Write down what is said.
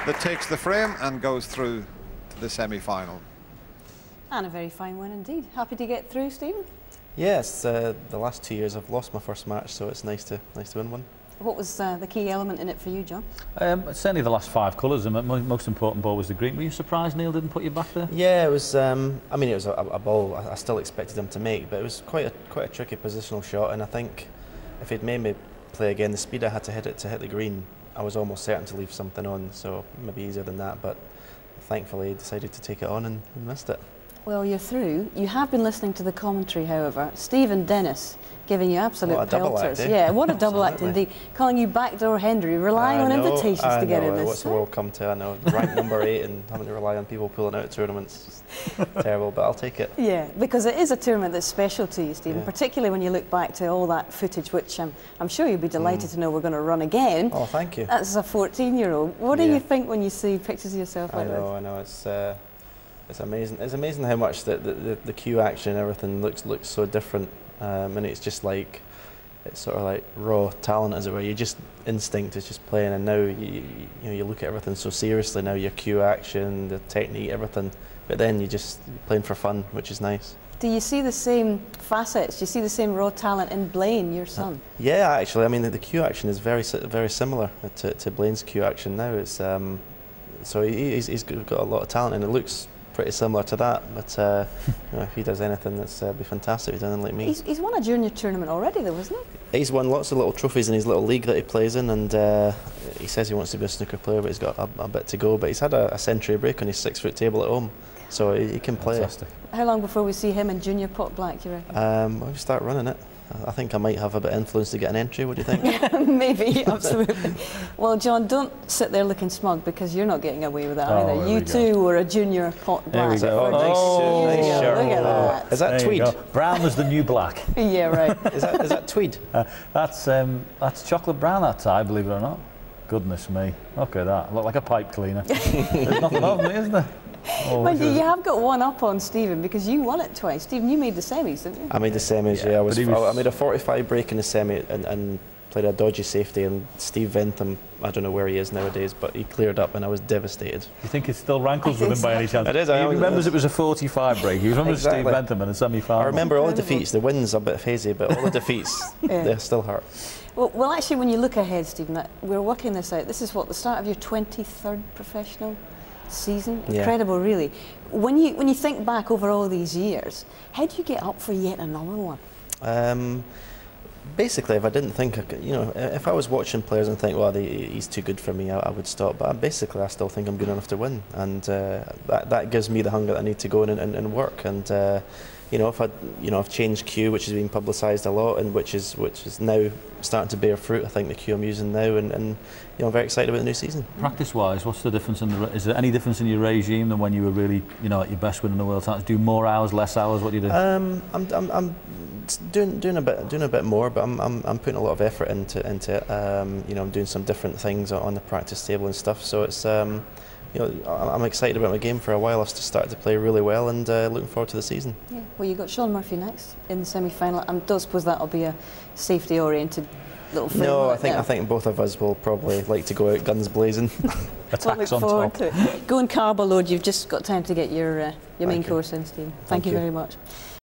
that takes the frame and goes through to the semi-final. And a very fine win indeed. Happy to get through, Stephen? Yes, the last 2 years I've lost my first match, so it's nice to win one. What was the key element in it for you, John? Certainly the last 5 colours. The most important ball was the green. Were you surprised Neil didn't put you back there? Yeah, it was. I mean, it was a ball I still expected him to make, but it was quite a tricky positional shot. And I think if he'd made me play again, the speed I had to hit the green, I was almost certain to leave something on. So maybe easier than that, but thankfully he decided to take it on and missed it. Well, you're through. You have been listening to the commentary, however. Stephen Dennis giving you absolute pelters. Act, eh? Yeah, what a double act indeed. Calling you backdoor Hendry, relying on invitations to get in this. What's the world come to? I know, ranked number 8 and having to rely on people pulling out tournaments. Terrible, but I'll take it. Yeah, because it is a tournament that's special to you, Stephen, particularly when you look back to all that footage, which I'm sure you'll be delighted to know we're going to run again. Oh, thank you. That's a 14-year-old. What do you think when you see pictures of yourself like this? I know, it's amazing. It's amazing how much the cue action and everything looks so different. And it's just like, it's sort of like raw talent, as it were. You just instinct is just playing, and now you look at everything so seriously now. Your cue action, the technique, everything. But then you're playing for fun, which is nice. Do you see the same facets? Do you see the same raw talent in Blaine, your son? Yeah, actually. I mean, the cue action is very similar to Blaine's cue action now. It's so he's got a lot of talent, and it looks pretty similar to that, but if he does anything, that's be fantastic. He's done like me. He's won a junior tournament already, though, hasn't he? He's won lots of little trophies in his little league that he plays in, and he says he wants to be a snooker player, but he's got a bit to go. But he's had a century break on his 6-foot table at home, so he can play. Fantastic. How long before we see him in junior pot black, do you reckon? We'll start running it. I think I might have a bit of influence to get an entry. What do you think? Maybe, absolutely. Well, John, don't sit there looking smug, because you're not getting away with that either. You too were a junior pot black. There we go. Nice shirt. Look at that. Is that tweed? Brown was the new black. Yeah, right. Is that tweed? That's chocolate brown, that tie, believe it or not. Goodness me. Look at that. Look like a pipe cleaner. There's nothing of me, isn't there? Oh, but you have got one up on Stephen, because you won it twice. Stephen, you made the semis, didn't you? I made the semis, yeah. I made a 45 break in the semi and played a dodgy safety, and Steve Ventham, I don't know where he is nowadays, but he cleared up and I was devastated. You think it still rankles with him by any chance? It is. He remembers it was a 45 break. He remembers Steve Ventham in a semi-final. I remember all the defeats. The wins a bit hazy, but all the defeats, they still hurt. Well, actually, when you look ahead, Stephen, we're working this out. This is what, the start of your 23rd professional season? Incredible, really. When you think back over all these years, how do you get up for yet another one? Basically, if I didn't think I could, if I was watching players and think, well, he's too good for me, I would stop. But basically, I still think I'm good enough to win, and that gives me the hunger that I need to go in and work. And I've changed cue, which has been publicised a lot, and which is now starting to bear fruit. I think the cue I'm using now, and I'm very excited about the new season. Practice-wise, what's the difference is there any difference in your regime than when you were really, at your best winning the world titles? Do more hours, less hours? What do you do? I'm doing a bit more, but I'm putting a lot of effort into it. I'm doing some different things on the practice table and stuff. So it's I'm excited about my game for a while. I've started to play really well, and looking forward to the season. Yeah. Well, you've got Sean Murphy next in the semi-final. I don't suppose that'll be a safety-oriented little thing. No, I think both of us will probably like to go out guns blazing. Attacks on top. Look forward to it. Go and carb a load. You've just got time to get your main course in, Steve. Thank you very much.